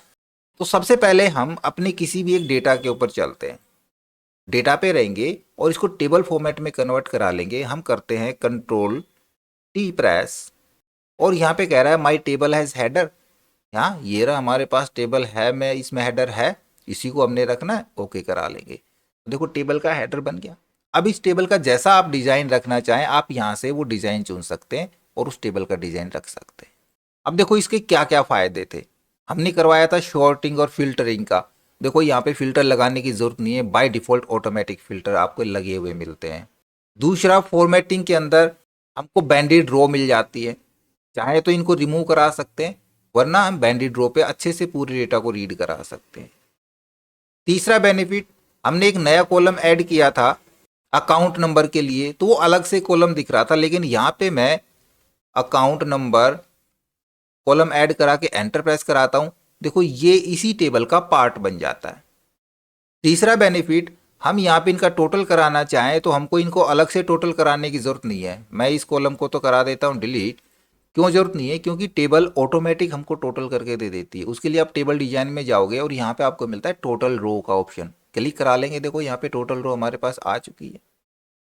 तो सबसे पहले हम अपने किसी भी एक डेटा के ऊपर चलते हैं, डेटा पे रहेंगे और इसको टेबल फॉर्मेट में कन्वर्ट करा लेंगे। हम करते हैं कंट्रोल टी प्रेस और यहाँ पे कह रहा है माई टेबल हैज हेडर। यहाँ ये रहा हमारे पास टेबल है, मैं इसमें हेडर है, इसी को हमने रखना है, ओके करा लेंगे। देखो टेबल का हेडर बन गया। अब इस टेबल का जैसा आप डिजाइन रखना चाहें आप यहाँ से वो डिजाइन चुन सकते हैं और उस टेबल का डिजाइन रख सकते हैं। अब देखो इसके क्या क्या फायदे थे। हमने करवाया था शॉर्टिंग और फिल्टरिंग का। देखो यहाँ पे फिल्टर लगाने की जरूरत नहीं है, बाय डिफॉल्ट ऑटोमेटिक फिल्टर आपको लगे हुए मिलते हैं। दूसरा, फॉर्मेटिंग के अंदर हमको बैंडेड रो मिल जाती है, चाहे तो इनको रिमूव करा सकते हैं, वरना हम बैंडेड रो पे अच्छे से पूरे डेटा को रीड करा सकते हैं। तीसरा बेनिफिट, हमने एक नया कॉलम ऐड किया था अकाउंट नंबर के लिए, तो वो अलग से कॉलम दिख रहा था, लेकिन यहाँ पे मैं अकाउंट नंबर कॉलम ऐड करा के एंटर प्रेस कराता हूँ, देखो ये इसी टेबल का पार्ट बन जाता है। तीसरा बेनिफिट, हम यहाँ पे इनका टोटल कराना चाहें तो हमको इनको अलग से टोटल कराने की जरूरत नहीं है। मैं इस कॉलम को तो करा देता हूँ डिलीट, क्यों जरूरत नहीं है, क्योंकि टेबल ऑटोमेटिक हमको टोटल करके दे देती है। उसके लिए आप टेबल डिजाइन में जाओगे और यहाँ पे आपको मिलता है टोटल रो का ऑप्शन, क्लिक करा लेंगे। देखो यहाँ पे टोटल रो हमारे पास आ चुकी है।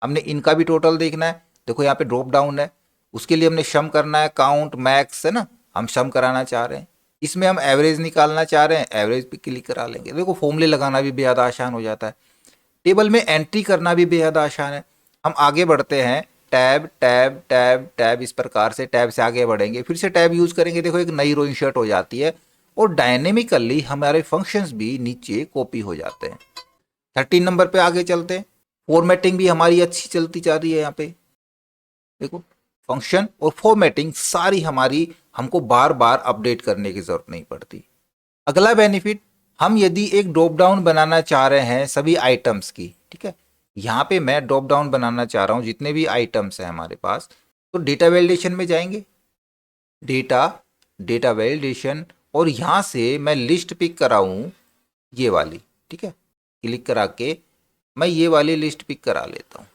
हमने इनका भी टोटल देखना है, देखो यहाँ पे ड्रॉप डाउन है, उसके लिए हमने सम करना है, काउंट मैक्स है ना, हम सम कराना चाह रहे हैं। इसमें हम एवरेज निकालना चाह रहे हैं, एवरेज पे क्लिक करा लेंगे। देखो फॉर्मूले लगाना भी बेहद आसान हो जाता है, टेबल में एंट्री करना भी बेहद आसान है। हम आगे बढ़ते हैं, टैब टैब टैब टैब, इस प्रकार से टैब से आगे बढ़ेंगे, फिर से टैब यूज करेंगे, देखो एक नई रो इंसर्ट हो जाती है और डायनेमिकली हमारे फंक्शंस भी नीचे कॉपी हो जाते हैं। 13 नंबर पे आगे चलते हैं, फॉर्मेटिंग भी हमारी अच्छी चलती जा रही है। यहाँ पे देखो फंक्शन और फॉर्मेटिंग सारी हमारी, हमको बार बार अपडेट करने की जरूरत नहीं पड़ती। अगला बेनिफिट, हम यदि एक ड्रॉप डाउन बनाना चाह रहे हैं सभी आइटम्स की, ठीक है, यहाँ पे मैं ड्रॉप डाउन बनाना चाह रहा हूँ जितने भी आइटम्स हैं हमारे पास, तो डेटा वैलिडेशन में जाएंगे, डेटा वैलिडेशन, और यहाँ से मैं लिस्ट पिक कराऊँ ये वाली, ठीक है, क्लिक करा के मैं ये वाली लिस्ट पिक करा लेता हूँ,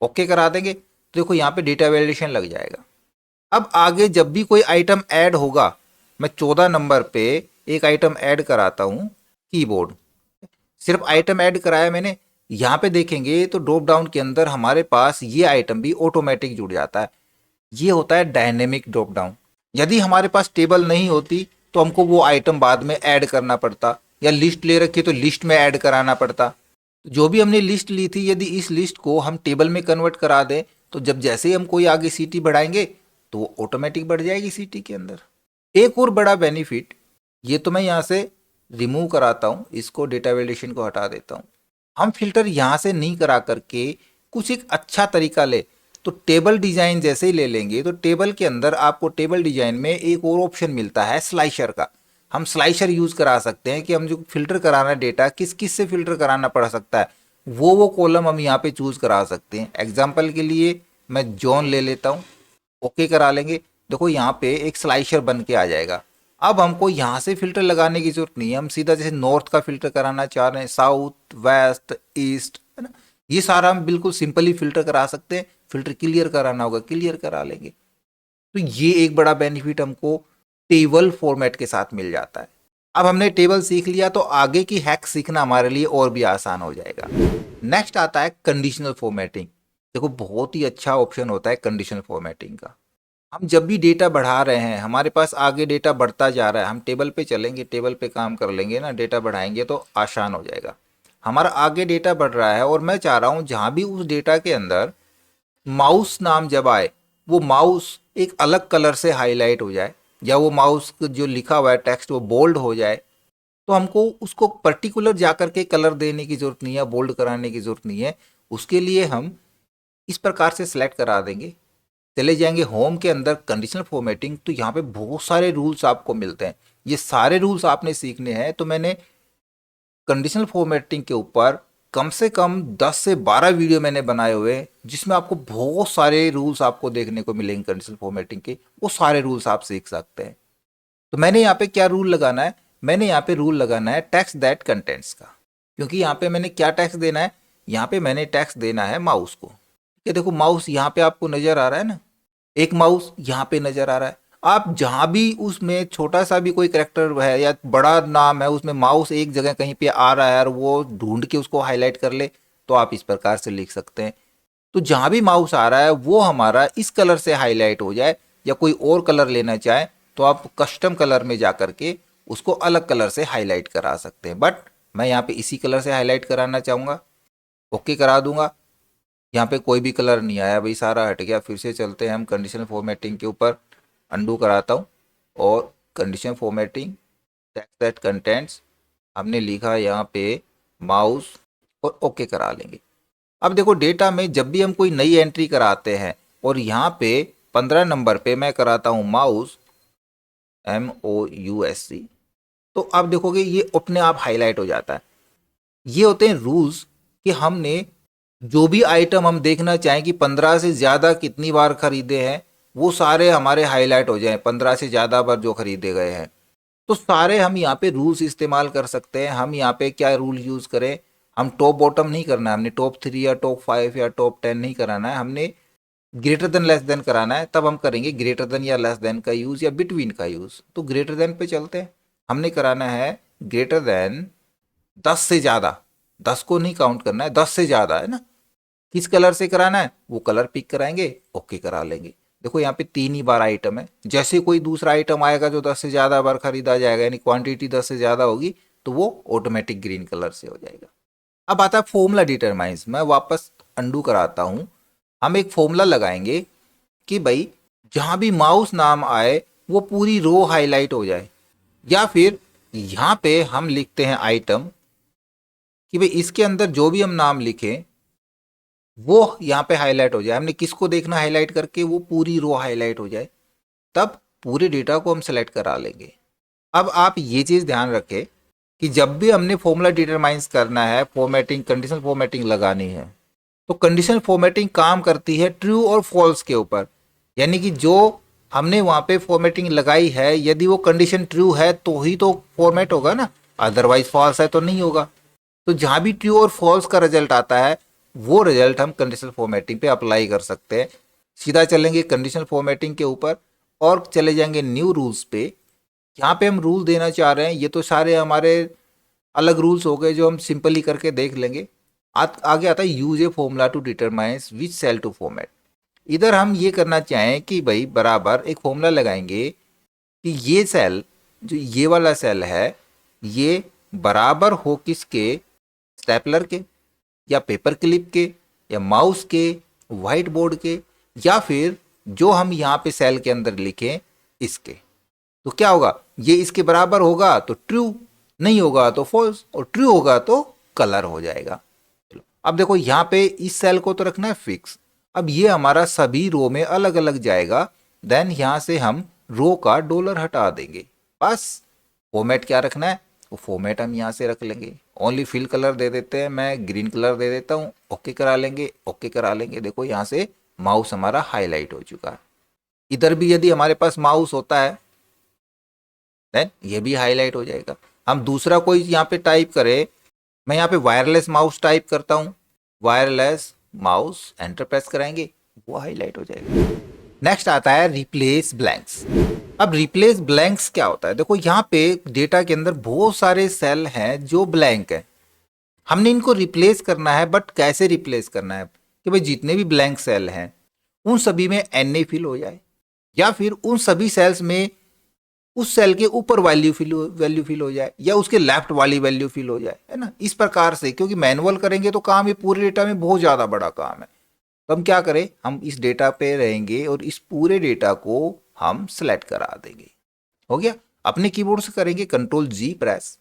ओके करा देंगे। तो देखो यहाँ पे डेटा वैलिडेशन लग जाएगा। अब आगे जब भी कोई आइटम ऐड होगा, मैं 14 नंबर पे एक आइटम ऐड कराता हूँ, कीबोर्ड, सिर्फ आइटम ऐड कराया मैंने। यहाँ पे देखेंगे तो ड्रॉप डाउन के अंदर हमारे पास ये आइटम भी ऑटोमेटिक जुड़ जाता है। ये होता है डायनेमिक ड्रॉप डाउन। यदि हमारे पास टेबल नहीं होती तो हमको वो आइटम बाद में ऐड करना पड़ता, या लिस्ट ले रखी तो लिस्ट में ऐड कराना पड़ता। जो भी हमने लिस्ट ली थी, यदि इस लिस्ट को हम टेबल में कन्वर्ट करा दें तो जब जैसे ही हम कोई आगे सीटी बढ़ाएंगे तो वो ऑटोमेटिक बढ़ जाएगी सीटी के अंदर। एक और बड़ा बेनिफिट, ये तो मैं यहाँ से रिमूव कराता हूँ, इसको डेटा वैलिडेशन को हटा देता हूँ। हम फिल्टर यहाँ से नहीं करा करके कुछ एक अच्छा तरीका ले, तो टेबल डिजाइन जैसे ही ले लेंगे तो टेबल के अंदर आपको टेबल डिजाइन में एक और ऑप्शन मिलता है स्लाइशर का। हम स्लाइशर यूज करा सकते हैं कि हम जो फिल्टर कराना है डेटा किस किस से फिल्टर कराना पड़ सकता है, वो कॉलम हम यहाँ पे चूज करा सकते हैं। एग्जाम्पल के लिए मैं जॉन ले लेता हूँ, ओके करा लेंगे। देखो यहाँ पे एक स्लाइशर बन के आ जाएगा। अब हमको यहाँ से फिल्टर लगाने की जरूरत नहीं है, हम सीधा जैसे नॉर्थ का फिल्टर कराना चाह रहे हैं, साउथ वेस्ट ईस्ट, है ना, ये सारा हम बिल्कुल सिंपली फिल्टर करा सकते हैं। फिल्टर क्लियर कराना होगा, क्लियर करा लेंगे। तो ये एक बड़ा बेनिफिट हमको टेबल फॉर्मेट के साथ मिल जाता है। अब हमने टेबल सीख लिया तो आगे की हैक सीखना हमारे लिए और भी आसान हो जाएगा। नेक्स्ट आता है कंडीशनल फॉर्मेटिंग। देखो बहुत ही अच्छा ऑप्शन होता है कंडीशनल फॉर्मेटिंग का। हम जब भी डेटा बढ़ा रहे हैं, हमारे पास आगे डेटा बढ़ता जा रहा है, हम टेबल पे चलेंगे, टेबल पे काम कर लेंगे ना, डेटा बढ़ाएंगे तो आसान हो जाएगा। हमारा आगे डेटा बढ़ रहा है और मैं चाह रहा हूँ जहाँ भी उस डेटा के अंदर माउस नाम जब आए वो माउस एक अलग कलर से हाईलाइट हो जाए, या वो माउस जो लिखा हुआ है टेक्स्ट वो बोल्ड हो जाए, तो हमको उसको पर्टिकुलर जाकर के कलर देने की जरूरत नहीं है, बोल्ड कराने की जरूरत नहीं है। उसके लिए हम इस प्रकार से सिलेक्ट करा देंगे, चले जाएंगे होम के अंदर कंडीशनल फॉर्मेटिंग, तो यहाँ पे बहुत सारे रूल्स आपको मिलते हैं। ये सारे रूल्स आपने सीखने हैं, तो मैंने कंडीशनल फॉर्मेटिंग के ऊपर कम से कम 10 से 12 वीडियो मैंने बनाए हुए हैं, जिसमें आपको बहुत सारे रूल्स आपको देखने को मिलेंगे कंडीशनल फॉर्मेटिंग के। वो सारे रूल्स आप सीख सकते हैं। तो मैंने यहाँ पे क्या रूल लगाना है, मैंने यहाँ पे रूल लगाना है टेक्स्ट दैट कंटेंट्स का, क्योंकि यहाँ पे मैंने क्या टैक्स देना है, यहाँ पे मैंने टैक्स देना है माउस को। ये देखो माउस यहाँ पे आपको नजर आ रहा है ना, एक माउस यहाँ पे नजर आ रहा है। आप जहां भी उसमें छोटा सा भी कोई करेक्टर है या बड़ा नाम है, उसमें माउस एक जगह कहीं पे आ रहा है और वो ढूंढ के उसको हाईलाइट कर ले, तो आप इस प्रकार से लिख सकते हैं। तो जहां भी माउस आ रहा है वो हमारा इस कलर से हाईलाइट हो जाए, या कोई और कलर लेना चाहे तो आप कस्टम कलर में जा करके उसको अलग कलर से हाईलाइट करा सकते हैं। बट मैं यहाँ पे इसी कलर से हाईलाइट कराना चाहूँगा, ओके करा दूंगा। यहाँ पे कोई भी कलर नहीं आया भाई, सारा हट गया। फिर से चलते हैं हम कंडीशनल फॉर्मेटिंग के ऊपर, अंडू कराता हूँ और condition formatting text that contents हमने लिखा यहाँ पे माउस, और ओके करा लेंगे। अब देखो डेटा में जब भी हम कोई नई एंट्री कराते हैं और यहाँ पे 15 नंबर पे मैं कराता हूँ माउस, MOUSC, तो अब देखोगे ये अपने आप हाईलाइट हो जाता है। ये होते हैं रूल्स कि हमने जो भी आइटम हम देखना चाहें कि 15 से ज़्यादा कितनी बार खरीदे हैं, वो सारे हमारे हाईलाइट हो जाएं, 15 से ज़्यादा बार जो खरीदे गए हैं। तो सारे हम यहाँ पे रूल्स इस्तेमाल कर सकते हैं। हम यहाँ पे क्या रूल यूज़ करें, हम टॉप बॉटम नहीं करना है, हमने टॉप 3 या टॉप 5 या टॉप 10 नहीं कराना है, हमने ग्रेटर देन लेस देन कराना है। तब हम करेंगे ग्रेटर देन या लेस देन का यूज़ या बिटवीन का यूज़। तो ग्रेटर देन पे चलते हैं, हमने कराना है ग्रेटर देन 10 से ज़्यादा, 10 को नहीं काउंट करना है, 10 से ज़्यादा है ना। किस कलर से कराना है वो कलर पिक कराएंगे, ओके करा लेंगे। देखो यहाँ पे 3 ही बार आइटम है, जैसे कोई दूसरा आइटम आएगा जो 10 से ज़्यादा बार खरीदा जाएगा, यानी क्वांटिटी 10 से ज़्यादा होगी, तो वो ऑटोमेटिक ग्रीन कलर से हो जाएगा। अब आता है फॉर्मूला डिटरमाइंस। मैं वापस अंडू कराता हूँ। हम एक फॉर्मूला लगाएंगे कि भाई जहाँ भी माउस नाम आए वो पूरी रो हाईलाइट हो जाए, या फिर यहाँ पे हम लिखते हैं आइटम कि भाई इसके अंदर जो भी हम नाम लिखें वो यहाँ पे हाईलाइट हो जाए। हमने किसको देखना हाईलाइट करके, वो पूरी रो हाईलाइट हो जाए, तब पूरे डेटा को हम सेलेक्ट करा लेंगे। अब आप ये चीज़ ध्यान रखें कि जब भी हमने फॉर्मूला डिटरमाइंस करना है, फॉर्मेटिंग कंडीशनल फॉर्मेटिंग लगानी है, तो कंडीशनल फॉर्मेटिंग काम करती है ट्रू और फॉल्स के ऊपर। यानी कि जो हमने वहाँ पे फॉर्मेटिंग लगाई है, यदि वो कंडीशन ट्रू है तो ही तो फॉर्मेट होगा ना, अदरवाइज फॉल्स है तो नहीं होगा। तो जहाँ भी ट्रू और फॉल्स का रिजल्ट आता है वो रिजल्ट हम कंडीशनल फॉर्मेटिंग पे अप्लाई कर सकते हैं। सीधा चलेंगे कंडीशनल फॉर्मेटिंग के ऊपर और चले जाएंगे न्यू रूल्स पे। यहाँ पे हम रूल देना चाह रहे हैं, ये तो सारे हमारे अलग रूल्स हो गए जो हम सिंपली करके देख लेंगे। आगे आता है use a formula to determines which cell to format. इधर हम ये करना चाहें कि भाई बराबर एक फॉर्मूला लगाएंगे कि ये सेल, जो ये वाला सेल है, ये बराबर हो किसके, स्टेपलर के या पेपर क्लिप के या माउस के, व्हाइट बोर्ड के, या फिर जो हम यहाँ पे सेल के अंदर लिखें इसके। तो क्या होगा, ये इसके बराबर होगा तो ट्रू, नहीं होगा तो फॉल्स, और ट्रू होगा तो कलर हो जाएगा। चलो अब देखो यहाँ पे इस सेल को तो रखना है फिक्स। अब ये हमारा सभी रो में अलग अलग जाएगा। देन यहाँ से हम रो का डॉलर हटा देंगे। बस फॉर्मेट क्या रखना है, वो फॉर्मेट हम यहाँ से रख लेंगे। ओनली फिल कलर दे देते हैं, मैं ग्रीन कलर दे देता हूँ, ओके करा लेंगे, ओके करा लेंगे। देखो यहाँ से माउस हमारा हाईलाइट हो चुका है। इधर भी यदि हमारे पास माउस होता है देन ये भी हाईलाइट हो जाएगा। हम दूसरा कोई यहाँ पे टाइप करें, मैं यहाँ पे वायरलेस माउस टाइप करता हूँ, वायरलेस माउस, एंटर प्रेस कराएंगे, वो हाईलाइट हो जाएगा। नेक्स्ट आता है रिप्लेस ब्लैंक्स। अब रिप्लेस ब्लैंक्स क्या होता है, देखो यहाँ पे डेटा के अंदर बहुत सारे सेल हैं जो ब्लैंक है, हमने इनको रिप्लेस करना है। बट कैसे रिप्लेस करना है कि भाई जितने भी ब्लैंक सेल हैं उन सभी में NA फिल हो जाए, या फिर उन सभी सेल्स में उस सेल के ऊपर वैल्यू फिल हो जाए, या उसके लेफ्ट वाली वैल्यू फिल हो जाए, है ना, इस प्रकार से। क्योंकि मैनुअल करेंगे तो काम ये पूरे डेटा में बहुत ज़्यादा बड़ा काम है। तो हम क्या करें, हम इस डेटा पे रहेंगे और इस पूरे डेटा को हम सेलेक्ट करा देंगे। हो गया। अपने कीबोर्ड से करेंगे Ctrl+G प्रेस,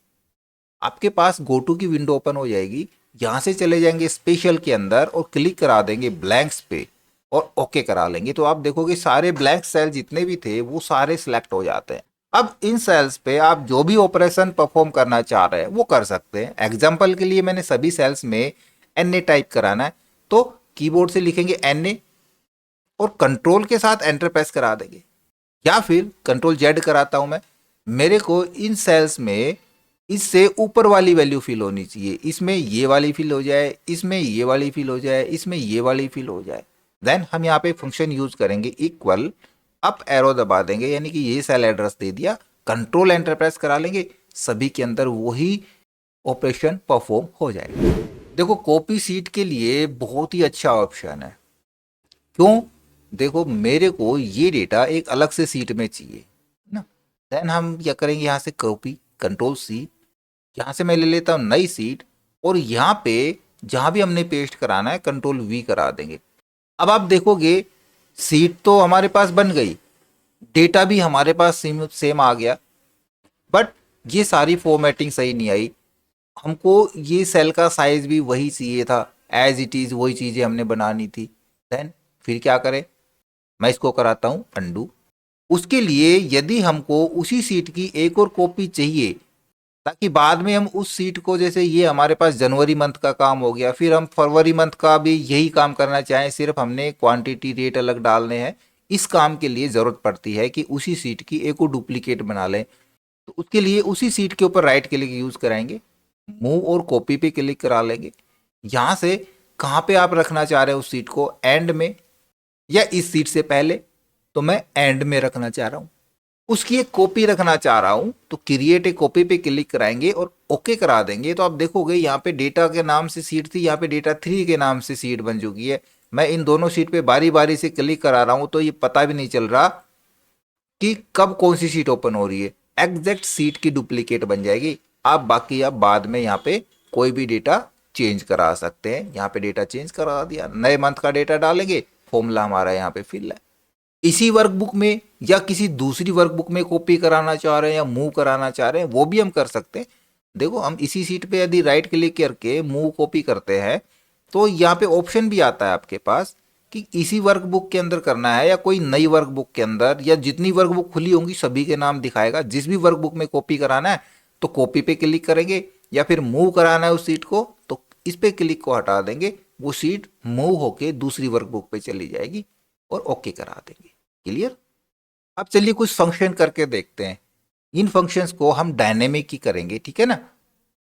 आपके पास गो टू की विंडो ओपन हो जाएगी। यहाँ से चले जाएंगे स्पेशल के अंदर और क्लिक करा देंगे ब्लैंक्स पे और ओके करा लेंगे। तो आप देखोगे सारे ब्लैंक सेल जितने भी थे वो सारे सिलेक्ट हो जाते हैं। अब इन सेल्स पे आप जो भी ऑपरेशन परफॉर्म करना चाह रहे हैं वो कर सकते हैं। एग्जाम्पल के लिए मैंने सभी सेल्स में NA टाइप कराना है, तो कीबोर्ड से लिखेंगे NA और कंट्रोल के साथ एंटर प्रेस करा देंगे, या फिर Ctrl+Z कराता हूं मैं। मेरे को इन सेल्स में इससे ऊपर वाली वैल्यू फिल होनी चाहिए, इसमें ये वाली फिल हो जाए, इसमें ये वाली फिल हो जाए, इसमें ये वाली फिल हो जाए। देन हम यहाँ पे फंक्शन यूज करेंगे इक्वल अप एरो दबा देंगे, यानी कि ये सेल एड्रेस दे दिया, कंट्रोल एंटर प्रेस करा लेंगे, सभी के अंदर वही ऑपरेशन परफॉर्म हो जाएगा। देखो कॉपी सीट के लिए बहुत ही अच्छा ऑप्शन है। क्यों? देखो मेरे को ये डेटा एक अलग से सीट में चाहिए ना, देन हम क्या करेंगे, यहाँ से कॉपी, कंट्रोल सी, यहाँ से मैं ले लेता हूँ नई सीट, और यहाँ पे जहाँ भी हमने पेस्ट कराना है कंट्रोल वी करा देंगे। अब आप देखोगे सीट तो हमारे पास बन गई, डेटा भी हमारे पास सेम आ गया, बट ये सारी फॉर्मेटिंग सही नहीं आई। हमको ये सेल का साइज भी वही चाहिए था, एज इट इज़ वही चीज़ें हमने बनानी थी। देन फिर क्या करें, मैं इसको कराता हूँ अंडू। उसके लिए यदि हमको उसी सीट की एक और कॉपी चाहिए, ताकि बाद में हम उस सीट को, जैसे ये हमारे पास जनवरी मंथ का काम हो गया, फिर हम फरवरी मंथ का भी यही काम करना चाहें, सिर्फ हमने क्वांटिटी रेट अलग डालने हैं, इस काम के लिए ज़रूरत पड़ती है कि उसी सीट की एक और डुप्लीकेट बना लें। तो उसके लिए उसी सीट के ऊपर राइट क्लिक यूज़ कराएंगे, मूव और कॉपी पे क्लिक करा लेंगे। यहाँ से कहाँ पे आप रखना चाह रहे हैं उस सीट को, एंड में या इस सीट से पहले, तो मैं एंड में रखना चाह रहा हूँ। उसकी एक कॉपी रखना चाह रहा हूँ तो क्रिएट ए कॉपी पे क्लिक कराएंगे और ओके करा देंगे। तो आप देखोगे यहाँ पे डेटा के नाम से सीट थी, यहाँ पे डेटा 3 के नाम से सीट बन चुकी है। मैं इन दोनों सीट पे बारी बारी से क्लिक करा रहा हूँ, तो ये पता भी नहीं चल रहा कि कब कौन सी सीट ओपन हो रही है, एग्जैक्ट सीट की डुप्लीकेट बन जाएगी। आप बाद में यहाँ पे कोई भी डेटा चेंज करा सकते हैं। यहाँ पे डेटा चेंज करा दिया, नए मंथ का डेटा डालेंगे, फॉर्मूला हमारा यहाँ पे फिल है। इसी वर्कबुक में या किसी दूसरी वर्कबुक में कॉपी कराना चाह रहे हैं या मूव कराना चाह रहे हैं, वो भी हम कर सकते हैं। देखो हम इसी सीट पे यदि राइट क्लिक करके मूव कॉपी करते हैं, तो यहाँ पे ऑप्शन भी आता है आपके पास कि इसी वर्कबुक के अंदर करना है या कोई नई वर्कबुक के अंदर, या जितनी वर्कबुक खुली होंगी सभी के नाम दिखाएगा। जिस भी वर्कबुक में कॉपी कराना है तो कॉपी पे क्लिक करेंगे, या फिर मूव कराना है उस सीट को तो इस पे क्लिक को हटा देंगे, वो सीट मूव होके दूसरी वर्कबुक पे चली जाएगी और ओके करा देंगे। क्लियर? अब चलिए कुछ फंक्शन करके देखते हैं। इन फंक्शंस को हम डायनेमिक ही करेंगे, ठीक है ना।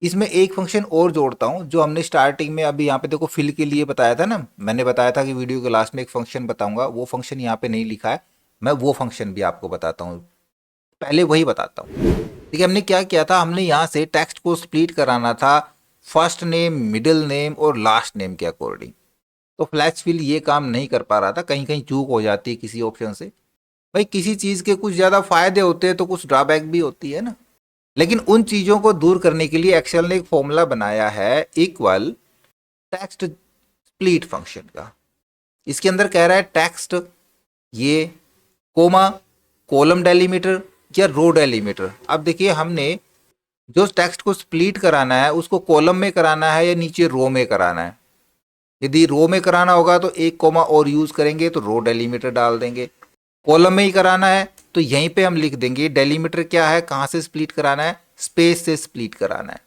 इसमें एक फंक्शन और जोड़ता हूं जो हमने स्टार्टिंग में अभी यहाँ पे देखो फिल के लिए बताया था ना, मैंने बताया था कि वीडियो के लास्ट में एक फंक्शन बताऊंगा, वो फंक्शन यहाँ पे नहीं लिखा है, मैं वो फंक्शन भी आपको बताता हूँ, पहले वही बताता हूँ। देखिए हमने क्या किया था, हमने यहाँ से टेक्स्ट को स्प्लिट कराना था फर्स्ट नेम, मिडिल नेम और लास्ट नेम के अकॉर्डिंग। तो फ्लैश फिल ये काम नहीं कर पा रहा था, कहीं कहीं चूक हो जाती है किसी ऑप्शन से। भाई किसी चीज़ के कुछ ज़्यादा फायदे होते हैं तो कुछ ड्रॉबैक भी होती है ना। लेकिन उन चीज़ों को दूर करने के लिए एक्सेल ने एक फॉर्मूला बनाया है, इक्वल टेक्स्ट स्प्लिट फंक्शन का। इसके अंदर कह रहा है टेक्स्ट, ये कोमा, कॉलम डेलीमीटर या रो डेलीमीटर। अब देखिए हमने जो टेक्स्ट को स्प्लिट कराना है उसको कॉलम में कराना है या नीचे रो में कराना है। यदि रो में कराना होगा तो एक कोमा और यूज करेंगे तो रो डेलीमीटर डाल देंगे। कॉलम में ही कराना है तो यहीं पे हम लिख देंगे डेलीमीटर क्या है, कहाँ से स्प्लिट कराना है, स्पेस से स्प्लिट कराना है।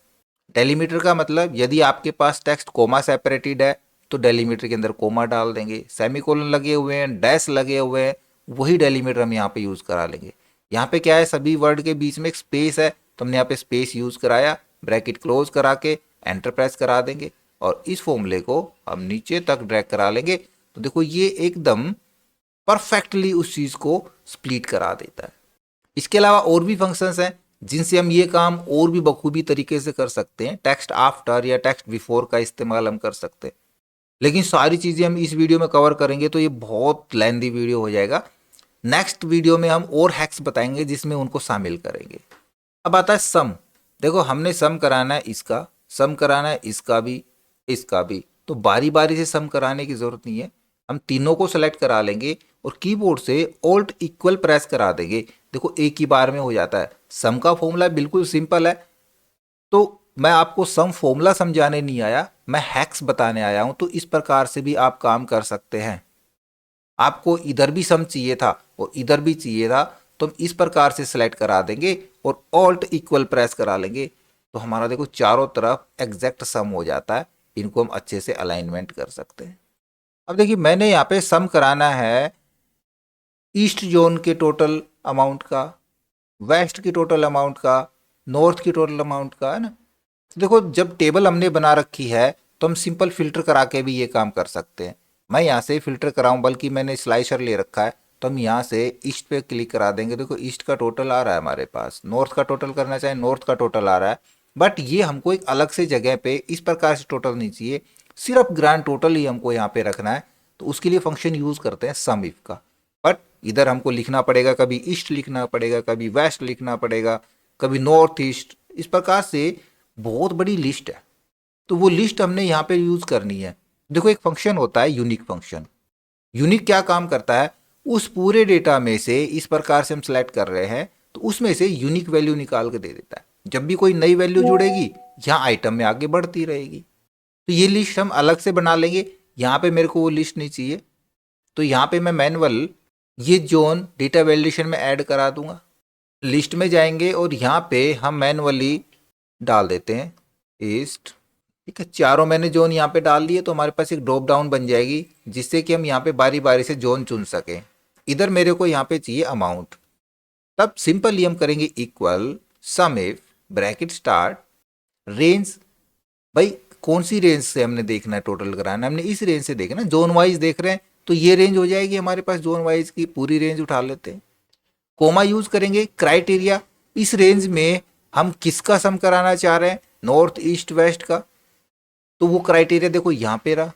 डेलीमीटर का मतलब यदि आपके पास टेक्स्ट कोमा सेपरेटेड है तो डेलीमीटर के अंदर कोमा डाल देंगे, सेमीकोलन लगे हुए हैं, डैश लगे हुए हैं, वही डेलीमीटर हम यहाँ पे यूज़ करा लेंगे। यहाँ पे क्या है, सभी वर्ड के बीच में एक स्पेस है तो हमने यहाँ पे स्पेस यूज़ कराया, ब्रैकेट क्लोज करा के एंटर प्रेस करा देंगे और इस फॉर्मूले को हम नीचे तक ड्रैग करा लेंगे। तो देखो ये एकदम परफेक्टली उस चीज़ को स्प्लिट करा देता है। इसके अलावा और भी फंक्शंस हैं जिनसे हम ये काम और भी बखूबी तरीके से कर सकते हैं। टेक्स्ट आफ्टर या टेक्स्ट बिफोर का इस्तेमाल हम कर सकते हैं, लेकिन सारी चीज़ें हम इस वीडियो में कवर करेंगे तो ये बहुत लेंथी वीडियो हो जाएगा। नेक्स्ट वीडियो में हम और हैक्स बताएंगे जिसमें उनको शामिल करेंगे। अब आता है सम। देखो हमने सम कराना है इसका, सम कराना है इसका भी, इसका भी, तो बारी बारी से सम कराने की ज़रूरत नहीं है। हम तीनों को सेलेक्ट करा लेंगे और कीबोर्ड से ऑल्ट इक्वल प्रेस करा देंगे। देखो एक ही बार में हो जाता है। सम का फॉर्मूला बिल्कुल सिंपल है, तो मैं आपको सम फॉर्मूला समझाने नहीं आया, मैं हैक्स बताने आया हूं। तो इस प्रकार से भी आप काम कर सकते हैं। आपको इधर भी सम चाहिए था और इधर भी चाहिए था तो हम इस प्रकार से सेलेक्ट करा देंगे और ऑल्ट इक्वल प्रेस करा लेंगे, तो हमारा देखो चारों तरफ एग्जैक्ट सम हो जाता है। इनको हम अच्छे से अलाइनमेंट कर सकते हैं। अब देखिए मैंने यहाँ पे सम कराना है ईस्ट जोन के टोटल अमाउंट का, वेस्ट की टोटल अमाउंट का, नॉर्थ की टोटल अमाउंट का, है ना। तो देखो जब टेबल हमने बना रखी है तो हम सिंपल फिल्टर करा के भी ये काम कर सकते हैं। मैं यहाँ से फिल्टर कराऊं, बल्कि मैंने स्लाइसर ले रखा है, तो हम यहाँ से ईस्ट पे क्लिक करा देंगे। देखो ईस्ट का टोटल आ रहा है हमारे पास, नॉर्थ का टोटल करना चाहे नॉर्थ का टोटल आ रहा है, बट ये हमको एक अलग से जगह पे इस प्रकार से टोटल नहीं चाहिए, सिर्फ ग्रैंड टोटल ही हमको यहाँ पे रखना है। तो उसके लिए फंक्शन यूज करते हैं सम इफ का, बट इधर हमको लिखना पड़ेगा, कभी ईस्ट लिखना पड़ेगा, कभी वेस्ट लिखना पड़ेगा, कभी नॉर्थ ईस्ट, इस प्रकार से बहुत बड़ी लिस्ट है। तो वो लिस्ट हमने यहाँ पे यूज करनी है। देखो एक फंक्शन होता है यूनिक फंक्शन। यूनिक क्या काम करता है, उस पूरे डेटा में से इस प्रकार से हम सेलेक्ट कर रहे हैं तो उसमें से यूनिक वैल्यू निकाल के दे देता है। जब भी कोई नई वैल्यू जुड़ेगी यहाँ आइटम में आगे बढ़ती रहेगी। तो ये लिस्ट हम अलग से बना लेंगे। यहाँ पे मेरे को वो लिस्ट नहीं चाहिए, तो यहाँ पे मैं मैनुअल ये जोन डेटा वैलिडेशन में ऐड करा दूंगा। लिस्ट में जाएंगे और यहाँ पे हम मैनुअली डाल देते हैं ईस्ट। ठीक है, चारों मैंने जोन यहाँ पे डाल दिए तो हमारे पास एक ड्रॉप डाउन बन जाएगी जिससे कि हम यहाँ पे बारी बारी से जोन चुन सकें। इधर मेरे को यहाँ पे चाहिए अमाउंट, तब सिंपली हम करेंगे equal some if bracket start range. भाई कौन सी रेंज से हमने देखना है, टोटल कराना है, हमने इस रेंज से देखना है। जोन वाइज देख रहे हैं तो ये रेंज हो जाएगी हमारे पास, जोन वाइज की पूरी रेंज उठा लेते हैं। कोमा यूज करेंगे क्राइटेरिया, इस रेंज में हम किसका सम कराना चाह रहे हैं, नॉर्थ ईस्ट वेस्ट का, तो वो क्राइटेरिया देखो यहाँ पे रहा।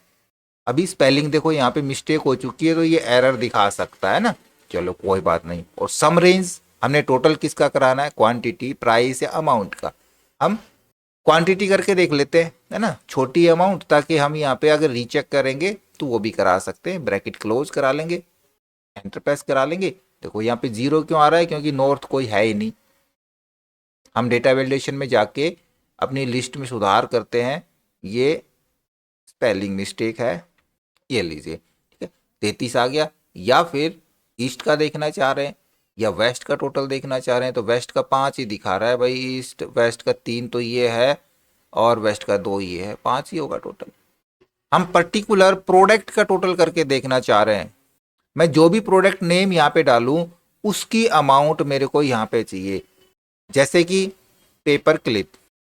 अभी स्पेलिंग देखो यहाँ पे मिस्टेक हो चुकी है तो ये एरर दिखा सकता है ना, चलो कोई बात नहीं। और सम रेंज हमने टोटल किसका कराना है, क्वांटिटी प्राइस या अमाउंट का, हम क्वांटिटी करके देख लेते हैं, है ना, छोटी अमाउंट, ताकि हम यहाँ पे अगर रीचेक करेंगे तो वो भी करा सकते हैं। ब्रैकेट क्लोज करा लेंगे, एंटर प्रेस करा लेंगे। देखो यहाँ पे 0 क्यों आ रहा है, क्योंकि नॉर्थ कोई है ही नहीं। हम डेटा वैलिडेशन में जाके अपनी लिस्ट में सुधार करते हैं, ये स्पेलिंग मिस्टेक है, ये लीजिए। ठीक है, 33 आ गया। या फिर ईस्ट का देखना चाह रहे हैं या वेस्ट का टोटल देखना चाह रहे हैं तो वेस्ट का 5 ही दिखा रहा है भाई, ईस्ट वेस्ट का 3 तो ये है और वेस्ट का 2 ये है, 5 ही होगा टोटल। हम पर्टिकुलर प्रोडक्ट का टोटल करके देखना चाह रहे हैं, मैं जो भी प्रोडक्ट नेम यहाँ पे डालूं उसकी अमाउंट मेरे को यहाँ पे चाहिए, जैसे कि पेपर क्लिप।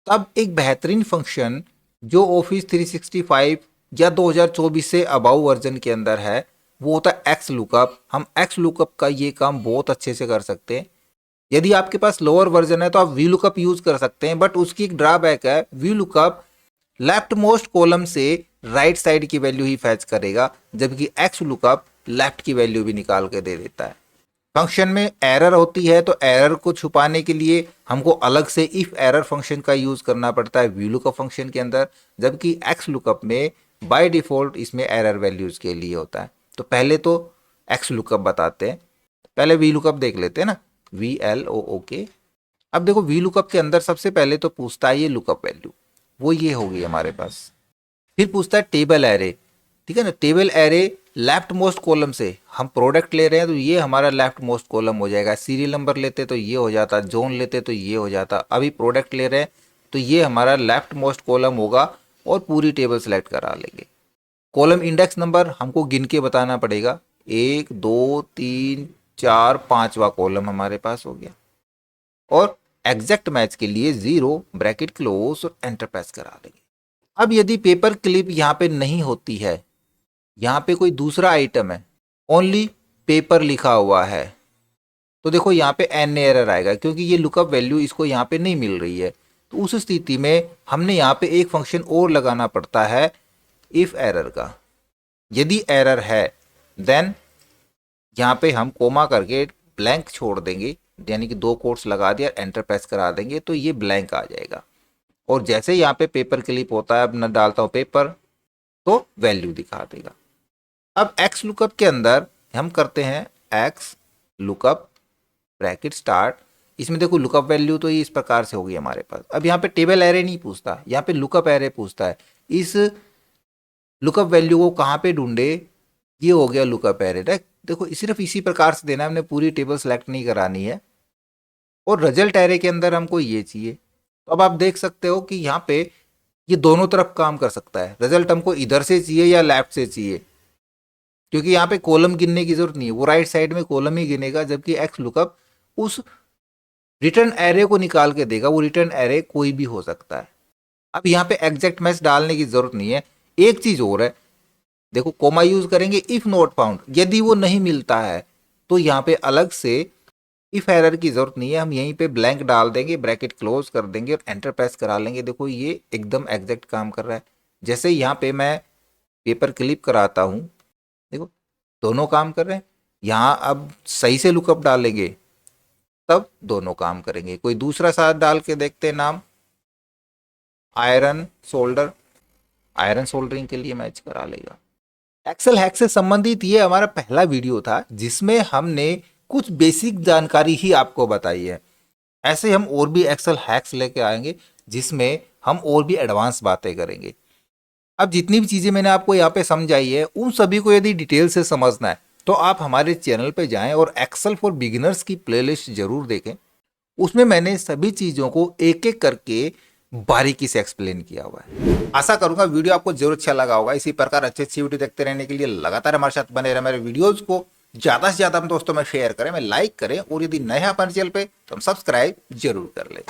तब एक बेहतरीन फंक्शन जो ऑफिस 365 या 2024 से अबाउ वर्जन के अंदर है वो होता है एक्स लुकअप। हम एक्स लुकअप का ये काम बहुत अच्छे से कर सकते हैं। यदि आपके पास लोअर वर्जन है तो आप वी लुकअप यूज कर सकते हैं, बट उसकी एक ड्रॉबैक है, V lookup left most column से राइट साइड की वैल्यू ही फैच करेगा, जबकि एक्स लुकअप लेफ्ट की वैल्यू भी निकाल के दे देता है। फंक्शन में एरर होती है तो एरर को छुपाने के लिए हमको अलग से इफ एरर फंक्शन का यूज करना पड़ता है वी लुकअप फंक्शन के अंदर, जबकि एक्स लुकअप में बाय डिफॉल्ट इसमें एरर वैल्यूज के लिए होता है। तो पहले तो एक्स लुकअप बताते हैं, पहले वी लुकअप देख लेते हैं ना, VLOOK। अब देखो वी लुकअप के अंदर सबसे पहले तो पूछता है ये लुकअप वैल्यू, वो ये होगी हमारे पास। फिर पूछता है टेबल एरे, ठीक है ना, table array left most column से हम प्रोडक्ट ले रहे हैं तो ये हमारा लेफ्ट मोस्ट कॉलम हो जाएगा। सीरियल नंबर लेते तो ये हो जाता, जोन लेते तो ये हो जाता। अभी प्रोडक्ट ले रहे हैं तो ये हमारा लेफ्ट मोस्ट कॉलम होगा और पूरी टेबल सेलेक्ट करा लेंगे। कॉलम इंडेक्स नंबर हमको गिन के बताना पड़ेगा, 1 2 3 4 5वां कॉलम हमारे पास हो गया। और एग्जैक्ट मैच के लिए 0 ब्रैकेट क्लोज और एंटर प्रेस करा लेंगे। अब यदि पेपर क्लिप यहाँ पे नहीं होती है, यहाँ पे कोई दूसरा आइटम है, ओनली पेपर लिखा हुआ है, तो देखो यहाँ पे एन एरर आएगा क्योंकि ये लुकअप वैल्यू इसको यहाँ पे नहीं मिल रही है। तो उस स्थिति में हमने यहाँ पे एक फंक्शन और लगाना पड़ता है इफ एरर का। यदि एरर है देन यहाँ पे हम कोमा करके ब्लैंक छोड़ देंगे, यानी कि 2 कोट्स लगा दिया, एंटर प्रेस करा देंगे तो ये ब्लैंक आ जाएगा। और जैसे यहाँ पे पेपर क्लिप होता है, अब मैं डालता हूँ पेपर तो वैल्यू दिखा देगा। अब एक्स लुकअप के अंदर हम करते हैं एक्स लुकअप ब्रैकेट स्टार्ट। इसमें देखो लुकअप वैल्यू तो ये इस प्रकार से होगी हमारे पास। अब यहाँ पे टेबल एरे नहीं पूछता, यहाँ पे लुकअप एरे पूछता है। इस लुकअप वैल्यू को कहाँ पे ढूंढे, ये हो गया लुकअप एरे। देखो सिर्फ इसी प्रकार से देना है, हमने पूरी टेबल सेलेक्ट नहीं करानी है। और रिजल्ट एरे के अंदर हमको ये चाहिए। तो अब आप देख सकते हो कि यहाँ पे ये दोनों तरफ काम कर सकता है। रिजल्ट हमको इधर से चाहिए या लेफ्ट से चाहिए, क्योंकि यहाँ पे कॉलम गिनने की जरूरत नहीं है, वो राइट साइड में कॉलम ही गिनेगा, जबकि एक्स लुकअप उस रिटर्न एरे को निकाल के देगा। वो रिटर्न एरे कोई भी हो सकता है। अब यहाँ पे एग्जैक्ट मैच डालने की जरूरत नहीं है। एक चीज और है, देखो कोमा यूज करेंगे इफ नॉट फाउंड, यदि वो नहीं मिलता है तो यहाँ पे अलग से इफ एरर की जरूरत नहीं है, हम यहीं पे ब्लैंक डाल देंगे, ब्रैकेट क्लोज कर देंगे और एंटर प्रेस करा लेंगे। देखो ये एकदम एग्जैक्ट काम कर रहा है। जैसे यहाँ पे मैं पेपर क्लिप कराता हूँ, देखो दोनों काम कर रहे हैं। यहाँ अब सही से लुकअप डालेंगे तब दोनों काम करेंगे। कोई दूसरा साथ डाल के देखते हैं नाम, आयरन सोल्डर, आयरन सोल्डरिंग के लिए मैच करा लेगा। एक्सेल हैक से संबंधित ये हमारा पहला वीडियो था जिसमें हमने कुछ बेसिक जानकारी ही आपको बताई है। ऐसे हम और भी एक्सेल हैक्स लेके आएंगे जिसमें हम और भी एडवांस बातें करेंगे। अब जितनी भी चीज़ें मैंने आपको यहाँ पे समझाई है उन सभी को यदि डिटेल से समझना है तो आप हमारे चैनल पे जाएं और एक्सेल फॉर बिगिनर्स की प्लेलिस्ट जरूर देखें। उसमें मैंने सभी चीज़ों को एक एक करके बारीकी से एक्सप्लेन किया हुआ है। आशा करूंगा वीडियो आपको जरूर अच्छा लगा होगा। इसी प्रकार अच्छी अच्छी वीडियो देखते रहने के लिए लगातार हमारे साथ बने रहे। मेरे वीडियोज़ को ज़्यादा से ज़्यादा हम दोस्तों में शेयर करें, मैं लाइक करें और यदि नए हैं हमारे चैनल पे तो हम सब्सक्राइब जरूर कर लें।